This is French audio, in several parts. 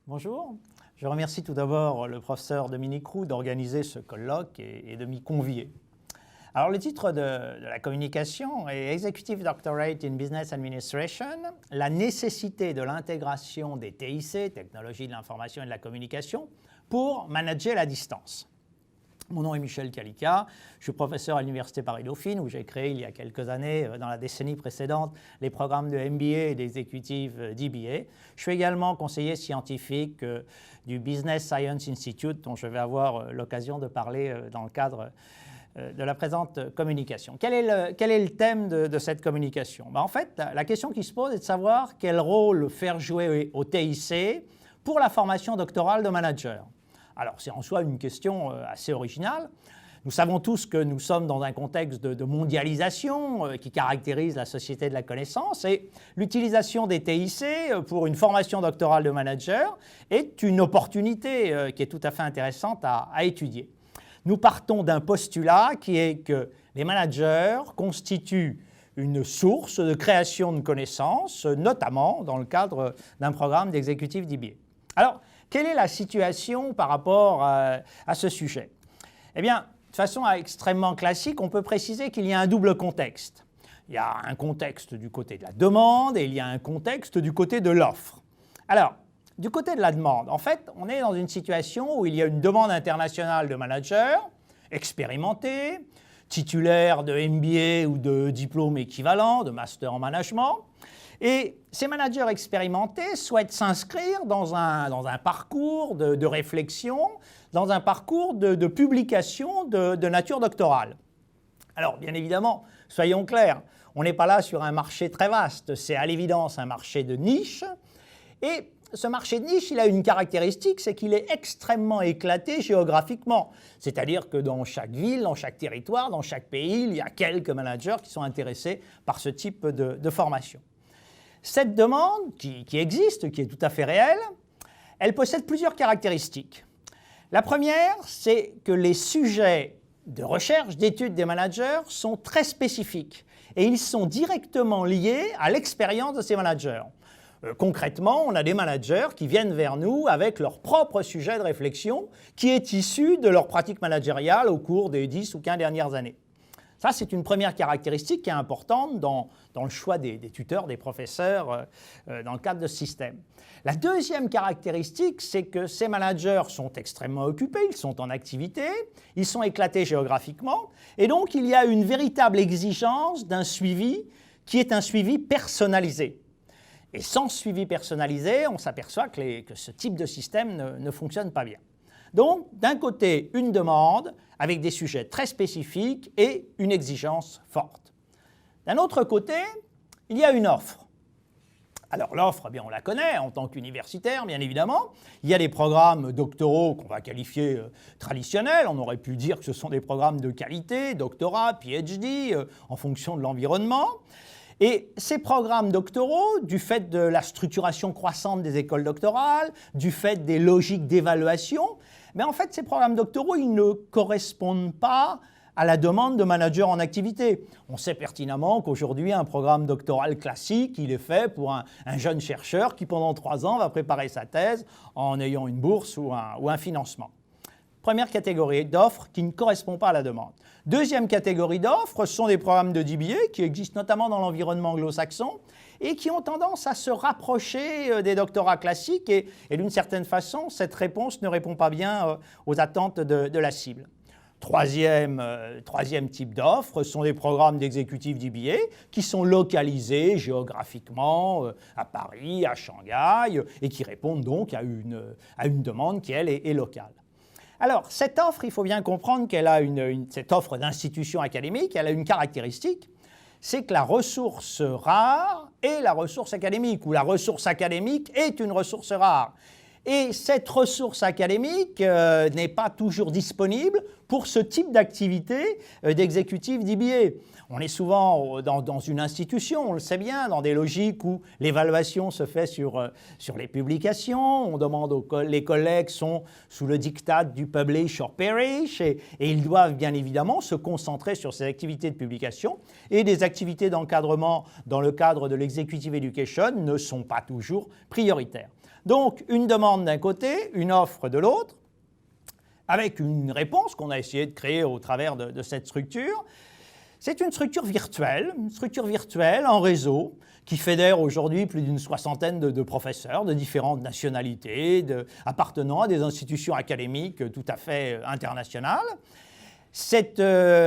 Bonjour. Je remercie tout d'abord le professeur Dominique Roux d'organiser ce colloque et de m'y convier. Alors le titre de la communication est Executive Doctorate in Business Administration, la nécessité de l'intégration des TIC, technologies de l'information et de la communication, pour manager la distance. Mon nom est Michel Calica, je suis professeur à l'Université Paris-Dauphine où j'ai créé il y a quelques années, dans la décennie précédente, les programmes de MBA et d'exécutif d'EBA. Je suis également conseiller scientifique du Business Science Institute dont je vais avoir l'occasion de parler dans le cadre de la présente communication. Quel est le thème de cette communication? En fait, la question qui se pose est de savoir quel rôle faire jouer au TIC pour la formation doctorale de manager. Alors, c'est en soi une question assez originale. Nous savons tous que nous sommes dans un contexte de mondialisation qui caractérise la société de la connaissance et l'utilisation des TIC pour une formation doctorale de manager est une opportunité qui est tout à fait intéressante à étudier. Nous partons d'un postulat qui est que les managers constituent une source de création de connaissances, notamment dans le cadre d'un programme d'exécutif d'EBA. Alors, quelle est la situation par rapport à ce sujet? Eh bien, de façon extrêmement classique, on peut préciser qu'il y a un double contexte. Il y a un contexte du côté de la demande et il y a un contexte du côté de l'offre. Alors, du côté de la demande, en fait, on est dans une situation où il y a une demande internationale de managers expérimentés, titulaires de MBA ou de diplômes équivalents, de master en management. Et ces managers expérimentés souhaitent s'inscrire dans un parcours de réflexion, dans un parcours de publication de nature doctorale. Alors, bien évidemment, soyons clairs, on n'est pas là sur un marché très vaste, c'est à l'évidence un marché de niche. Et ce marché de niche, il a une caractéristique, c'est qu'il est extrêmement éclaté géographiquement. C'est-à-dire que dans chaque ville, dans chaque territoire, dans chaque pays, il y a quelques managers qui sont intéressés par ce type de formation. Cette demande, qui existe, qui est tout à fait réelle, elle possède plusieurs caractéristiques. La première, c'est que les sujets de recherche, d'études des managers sont très spécifiques et ils sont directement liés à l'expérience de ces managers. Concrètement, on a des managers qui viennent vers nous avec leur propre sujet de réflexion qui est issu de leur pratique managériale au cours des 10 ou 15 dernières années. Ça, c'est une première caractéristique qui est importante dans le choix des tuteurs, des professeurs dans le cadre de ce système. La deuxième caractéristique, c'est que ces managers sont extrêmement occupés, ils sont en activité, ils sont éclatés géographiquement, et donc il y a une véritable exigence d'un suivi qui est un suivi personnalisé. Et sans suivi personnalisé, on s'aperçoit que ce type de système ne fonctionne pas bien. Donc, d'un côté, une demande avec des sujets très spécifiques et une exigence forte. D'un autre côté, il y a une offre. Alors l'offre, on la connaît en tant qu'universitaire, bien évidemment. Il y a des programmes doctoraux qu'on va qualifier traditionnels. On aurait pu dire que ce sont des programmes de qualité, doctorat, PhD, en fonction de l'environnement. Et ces programmes doctoraux, du fait de la structuration croissante des écoles doctorales, du fait des logiques d'évaluation, mais en fait, ces programmes doctoraux, ils ne correspondent pas à la demande de managers en activité. On sait pertinemment qu'aujourd'hui, un programme doctoral classique, il est fait pour un jeune chercheur qui, pendant 3 ans, va préparer sa thèse en ayant une bourse ou un financement. Première catégorie d'offres qui ne correspond pas à la demande. Deuxième catégorie d'offres, ce sont des programmes de DBA qui existent notamment dans l'environnement anglo-saxon et qui ont tendance à se rapprocher des doctorats classiques et d'une certaine façon, cette réponse ne répond pas bien aux attentes de la cible. Troisième type d'offres sont des programmes d'exécutifs d'EBA qui sont localisés géographiquement à Paris, à Shanghai et qui répondent donc à une demande qui, elle, est locale. Alors, cette offre, il faut bien comprendre qu'elle a cette offre d'institution académique, elle a une caractéristique, c'est que la ressource rare est la ressource académique, ou la ressource académique est une ressource rare. Et cette ressource académique n'est pas toujours disponible pour ce type d'activité d'exécutif d'IBA. On est souvent dans une institution, on le sait bien, dans des logiques où l'évaluation se fait sur les publications, on demande les collègues sont sous le diktat du publish or perish et ils doivent bien évidemment se concentrer sur ces activités de publication et des activités d'encadrement dans le cadre de l'executive education ne sont pas toujours prioritaires. Donc une demande d'un côté, une offre de l'autre, avec une réponse qu'on a essayé de créer au travers de cette structure. C'est une structure virtuelle en réseau qui fédère aujourd'hui plus d'une soixantaine de professeurs de différentes nationalités, appartenant à des institutions académiques tout à fait internationales. Cette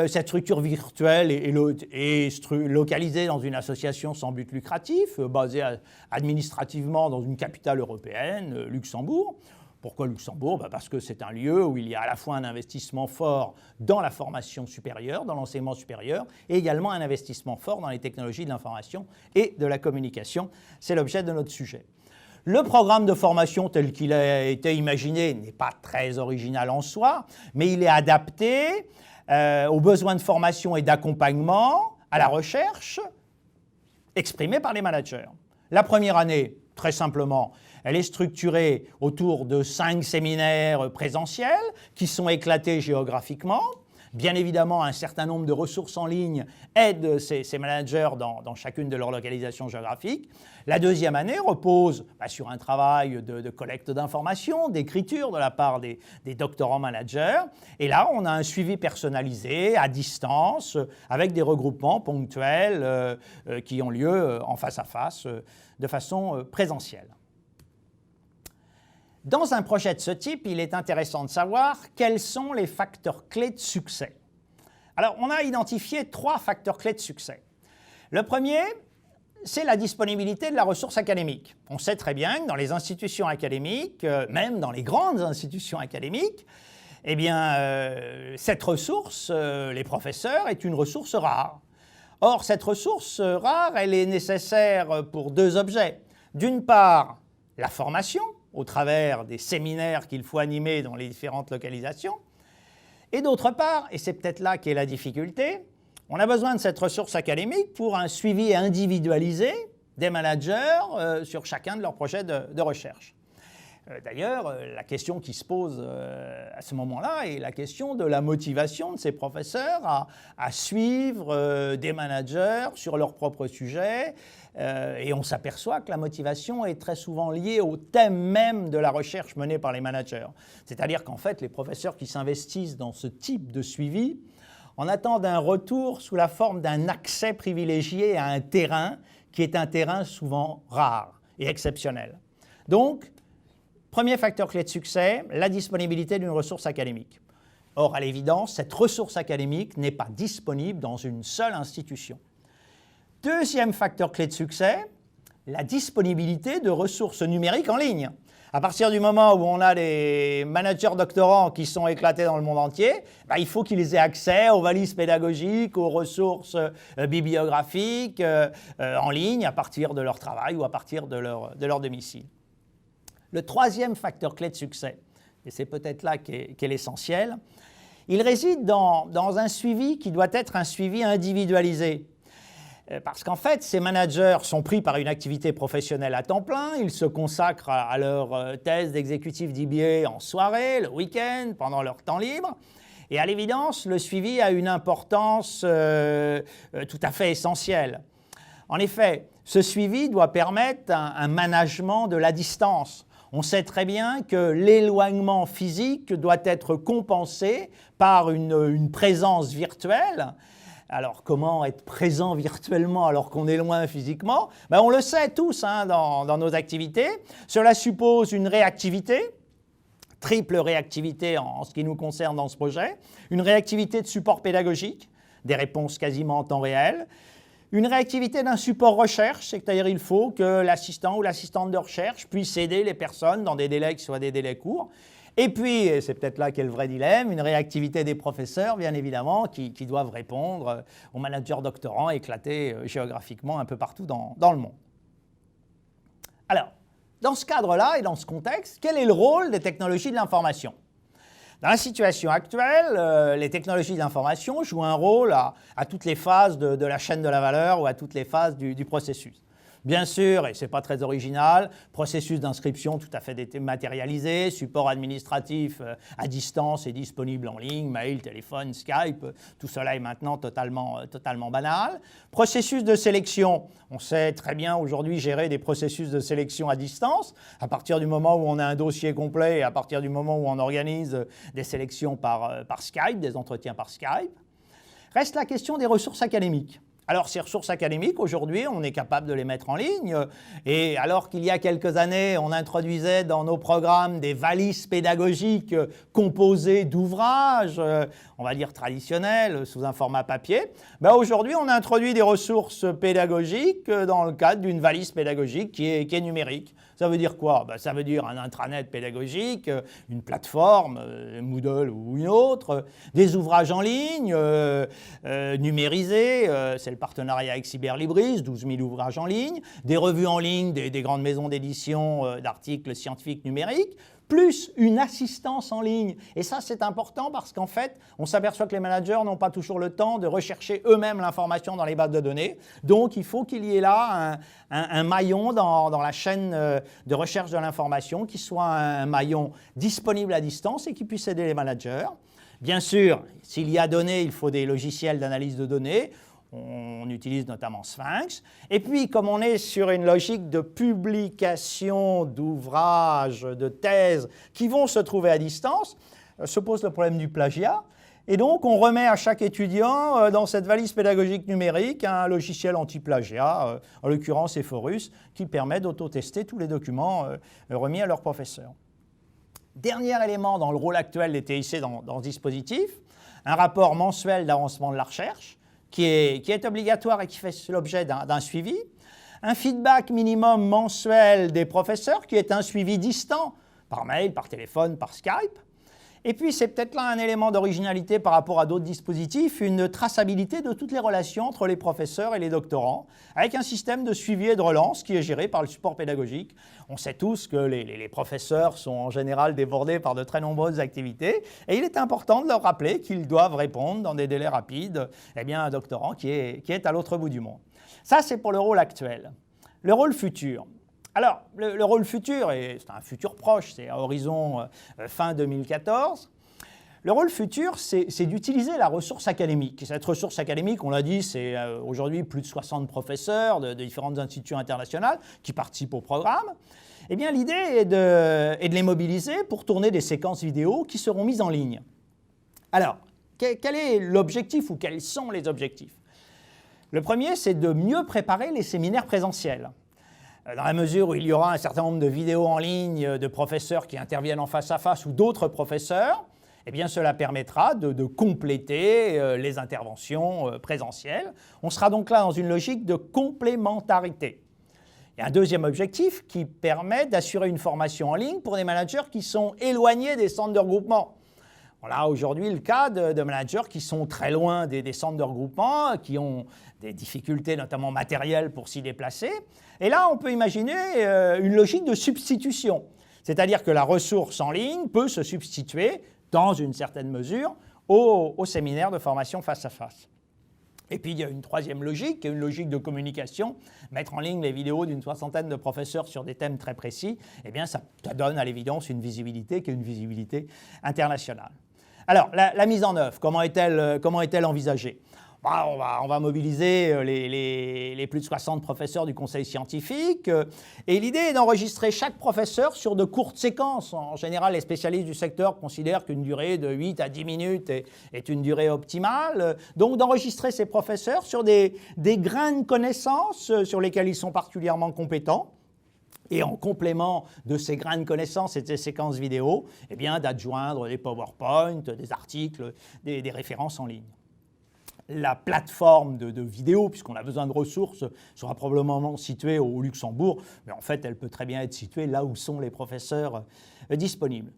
structure virtuelle est localisée dans une association sans but lucratif, basée administrativement dans une capitale européenne, Luxembourg. Pourquoi Luxembourg? Parce que c'est un lieu où il y a à la fois un investissement fort dans la formation supérieure, dans l'enseignement supérieur, et également un investissement fort dans les technologies de l'information et de la communication. C'est l'objet de notre sujet. Le programme de formation tel qu'il a été imaginé n'est pas très original en soi, mais il est adapté aux besoins de formation et d'accompagnement à la recherche exprimés par les managers. La première année, très simplement, elle est structurée autour de 5 séminaires présentiels qui sont éclatés géographiquement. Bien évidemment, un certain nombre de ressources en ligne aident ces managers dans chacune de leurs localisations géographiques. La deuxième année repose sur un travail de collecte d'informations, d'écriture de la part des doctorants managers. Et là, on a un suivi personnalisé, à distance, avec des regroupements ponctuels qui ont lieu en face à face, de façon présentielle. Dans un projet de ce type, il est intéressant de savoir quels sont les facteurs clés de succès. Alors, on a identifié 3 facteurs clés de succès. Le premier, c'est la disponibilité de la ressource académique. On sait très bien que dans les institutions académiques, même dans les grandes institutions académiques, eh bien, cette ressource, les professeurs, est une ressource rare. Or, cette ressource rare, elle est nécessaire pour 2 objets. D'une part, la formation, au travers des séminaires qu'il faut animer dans les différentes localisations. Et d'autre part, et c'est peut-être là qu'est la difficulté, on a besoin de cette ressource académique pour un suivi individualisé des managers sur chacun de leurs projets de recherche. D'ailleurs, la question qui se pose à ce moment-là est la question de la motivation de ces professeurs à suivre des managers sur leur propre sujet. Et on s'aperçoit que la motivation est très souvent liée au thème même de la recherche menée par les managers. C'est-à-dire qu'en fait, les professeurs qui s'investissent dans ce type de suivi en attendent un retour sous la forme d'un accès privilégié à un terrain qui est un terrain souvent rare et exceptionnel. Donc, premier facteur clé de succès, la disponibilité d'une ressource académique. Or, à l'évidence, cette ressource académique n'est pas disponible dans une seule institution. Deuxième facteur clé de succès, la disponibilité de ressources numériques en ligne. À partir du moment où on a des managers doctorants qui sont éclatés dans le monde entier, il faut qu'ils aient accès aux valises pédagogiques, aux ressources bibliographiques en ligne à partir de leur travail ou à partir de leur domicile. Le troisième facteur clé de succès, et c'est peut-être là qu'est l'essentiel, il réside dans un suivi qui doit être un suivi individualisé. Parce qu'en fait, ces managers sont pris par une activité professionnelle à temps plein, ils se consacrent à leur thèse d'exécutif d'IBA en soirée, le week-end, pendant leur temps libre. Et à l'évidence, le suivi a une importance tout à fait essentielle. En effet, ce suivi doit permettre un management de la distance. On sait très bien que l'éloignement physique doit être compensé par une présence virtuelle. Alors, comment être présent virtuellement alors qu'on est loin physiquement? On le sait tous dans nos activités. Cela suppose une réactivité, triple réactivité en ce qui nous concerne dans ce projet, une réactivité de support pédagogique, des réponses quasiment en temps réel, une réactivité d'un support recherche, c'est-à-dire il faut que l'assistant ou l'assistante de recherche puisse aider les personnes dans des délais qui soient des délais courts. Et puis, et c'est peut-être là qu'est le vrai dilemme, une réactivité des professeurs, bien évidemment, qui doivent répondre aux managers doctorants éclatés géographiquement un peu partout dans le monde. Alors, dans ce cadre-là et dans ce contexte, quel est le rôle des technologies de l'information? Dans la situation actuelle, les technologies d'information jouent un rôle à toutes les phases de la chaîne de la valeur ou à toutes les phases du processus. Bien sûr, et ce n'est pas très original, processus d'inscription tout à fait dématérialisé, support administratif à distance et disponible en ligne, mail, téléphone, Skype, tout cela est maintenant totalement banal. Processus de sélection, on sait très bien aujourd'hui gérer des processus de sélection à distance, à partir du moment où on a un dossier complet et à partir du moment où on organise des sélections par Skype, des entretiens par Skype. Reste la question des ressources académiques. Alors, ces ressources académiques, aujourd'hui, on est capable de les mettre en ligne. Et alors qu'il y a quelques années, on introduisait dans nos programmes des valises pédagogiques composées d'ouvrages, on va dire traditionnels, sous un format papier, ben aujourd'hui, on introduit des ressources pédagogiques dans le cadre d'une valise pédagogique qui est numérique. Ça veut dire quoi? Ben, ça veut dire un intranet pédagogique, une plateforme, Moodle ou une autre, des ouvrages en ligne numérisés, c'est le partenariat avec Cyberlibris, 12 000 ouvrages en ligne, des revues en ligne, des grandes maisons d'édition d'articles scientifiques numériques, plus une assistance en ligne. Et ça, c'est important parce qu'en fait, on s'aperçoit que les managers n'ont pas toujours le temps de rechercher eux-mêmes l'information dans les bases de données. Donc, il faut qu'il y ait là un maillon dans la chaîne de recherche de l'information qui soit un maillon disponible à distance et qui puisse aider les managers. Bien sûr, s'il y a données, il faut des logiciels d'analyse de données. On utilise notamment Sphinx. Et puis, comme on est sur une logique de publication d'ouvrages, de thèses qui vont se trouver à distance, se pose le problème du plagiat. Et donc, on remet à chaque étudiant dans cette valise pédagogique numérique un logiciel anti-plagiat, en l'occurrence Ephorus, qui permet d'auto-tester tous les documents remis à leur professeur. Dernier élément dans le rôle actuel des TIC dans ce dispositif, un rapport mensuel d'avancement de la recherche, qui est obligatoire et qui fait l'objet d'un suivi, un feedback minimum mensuel des professeurs qui est un suivi distant par mail, par téléphone, par Skype, et puis c'est peut-être là un élément d'originalité par rapport à d'autres dispositifs, une traçabilité de toutes les relations entre les professeurs et les doctorants, avec un système de suivi et de relance qui est géré par le support pédagogique. On sait tous que les professeurs sont en général débordés par de très nombreuses activités et il est important de leur rappeler qu'ils doivent répondre dans des délais rapides à un doctorant qui est à l'autre bout du monde. Ça, c'est pour le rôle actuel. Le rôle futur. Alors, le rôle futur, et c'est un futur proche, c'est à horizon fin 2014, le rôle futur, c'est d'utiliser la ressource académique. Et cette ressource académique, on l'a dit, c'est aujourd'hui plus de 60 professeurs de différentes institutions internationales qui participent au programme. Eh bien, l'idée est de les mobiliser pour tourner des séquences vidéo qui seront mises en ligne. Alors, quel est l'objectif ou quels sont les objectifs? Le premier, c'est de mieux préparer les séminaires présentiels. Dans la mesure où il y aura un certain nombre de vidéos en ligne de professeurs qui interviennent en face à face ou d'autres professeurs, eh bien cela permettra de compléter les interventions présentielles. On sera donc là dans une logique de complémentarité. Il y a un deuxième objectif qui permet d'assurer une formation en ligne pour des managers qui sont éloignés des centres de regroupement. On a aujourd'hui le cas de managers qui sont très loin des centres de regroupement, qui ont des difficultés notamment matérielles pour s'y déplacer. Et là, on peut imaginer une logique de substitution. C'est-à-dire que la ressource en ligne peut se substituer, dans une certaine mesure, au séminaire de formation face à face. Et puis, il y a une troisième logique, qui est une logique de communication. Mettre en ligne les vidéos d'une soixantaine de professeurs sur des thèmes très précis, eh bien, ça donne à l'évidence une visibilité qui est une visibilité internationale. Alors, la mise en œuvre, comment est-elle envisagée? On va mobiliser les plus de 60 professeurs du conseil scientifique et l'idée est d'enregistrer chaque professeur sur de courtes séquences. En général, les spécialistes du secteur considèrent qu'une durée de 8 à 10 minutes est une durée optimale. Donc d'enregistrer ces professeurs sur des grains de connaissances sur lesquels ils sont particulièrement compétents. Et en complément de ces grains de connaissances et de ces séquences vidéo, eh bien d'adjoindre des PowerPoint, des articles, des références en ligne. La plateforme de vidéo, puisqu'on a besoin de ressources, sera probablement située au Luxembourg, mais en fait, elle peut très bien être située là où sont les professeurs disponibles.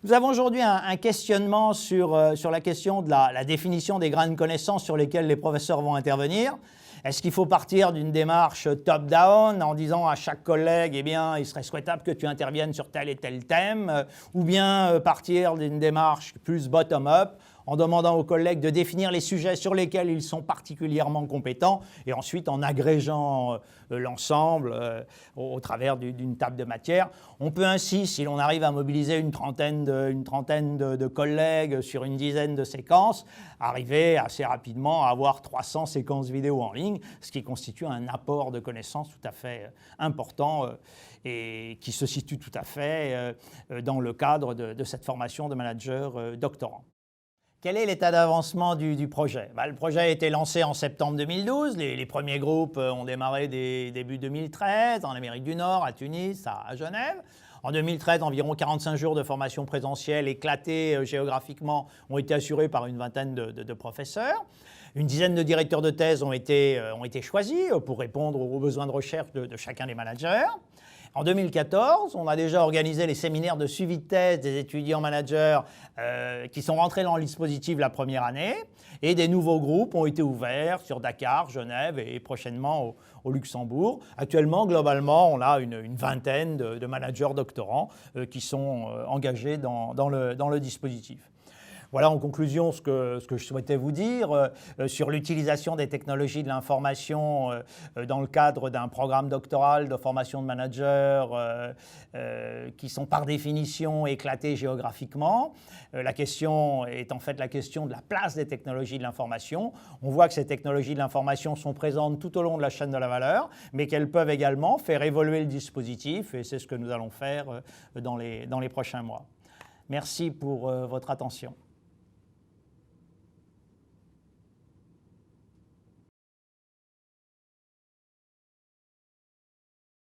Nous avons aujourd'hui un questionnement sur la question de la définition des grains de connaissances sur lesquels les professeurs vont intervenir. Est-ce qu'il faut partir d'une démarche top-down en disant à chaque collègue, eh bien, il serait souhaitable que tu interviennes sur tel et tel thème, ou bien partir d'une démarche plus bottom-up en demandant aux collègues de définir les sujets sur lesquels ils sont particulièrement compétents et ensuite en agrégeant l'ensemble au travers d'une table de matière. On peut ainsi, si l'on arrive à mobiliser une trentaine de collègues sur une dizaine de séquences, arriver assez rapidement à avoir 300 séquences vidéo en ligne, ce qui constitue un apport de connaissances tout à fait important et qui se situe tout à fait dans le cadre de cette formation de manager doctorant. Quel est l'état d'avancement du projet? Le projet a été lancé en septembre 2012. Les premiers groupes ont démarré début 2013 en Amérique du Nord, à Tunis, à Genève. En 2013, environ 45 jours de formation présentielle éclatés géographiquement ont été assurés par une vingtaine de professeurs. Une dizaine de directeurs de thèse ont été choisis pour répondre aux besoins de recherche de chacun des managers. En 2014, on a déjà organisé les séminaires de suivi de thèse des étudiants managers qui sont rentrés dans le dispositif la première année et des nouveaux groupes ont été ouverts sur Dakar, Genève et prochainement au Luxembourg. Actuellement, globalement, on a une vingtaine de managers doctorants qui sont engagés dans le dispositif. Voilà en conclusion ce que je souhaitais vous dire sur l'utilisation des technologies de l'information dans le cadre d'un programme doctoral de formation de managers qui sont par définition éclatés géographiquement. La question est en fait la question de la place des technologies de l'information. On voit que ces technologies de l'information sont présentes tout au long de la chaîne de la valeur, mais qu'elles peuvent également faire évoluer le dispositif et c'est ce que nous allons faire dans les prochains mois. Merci pour votre attention.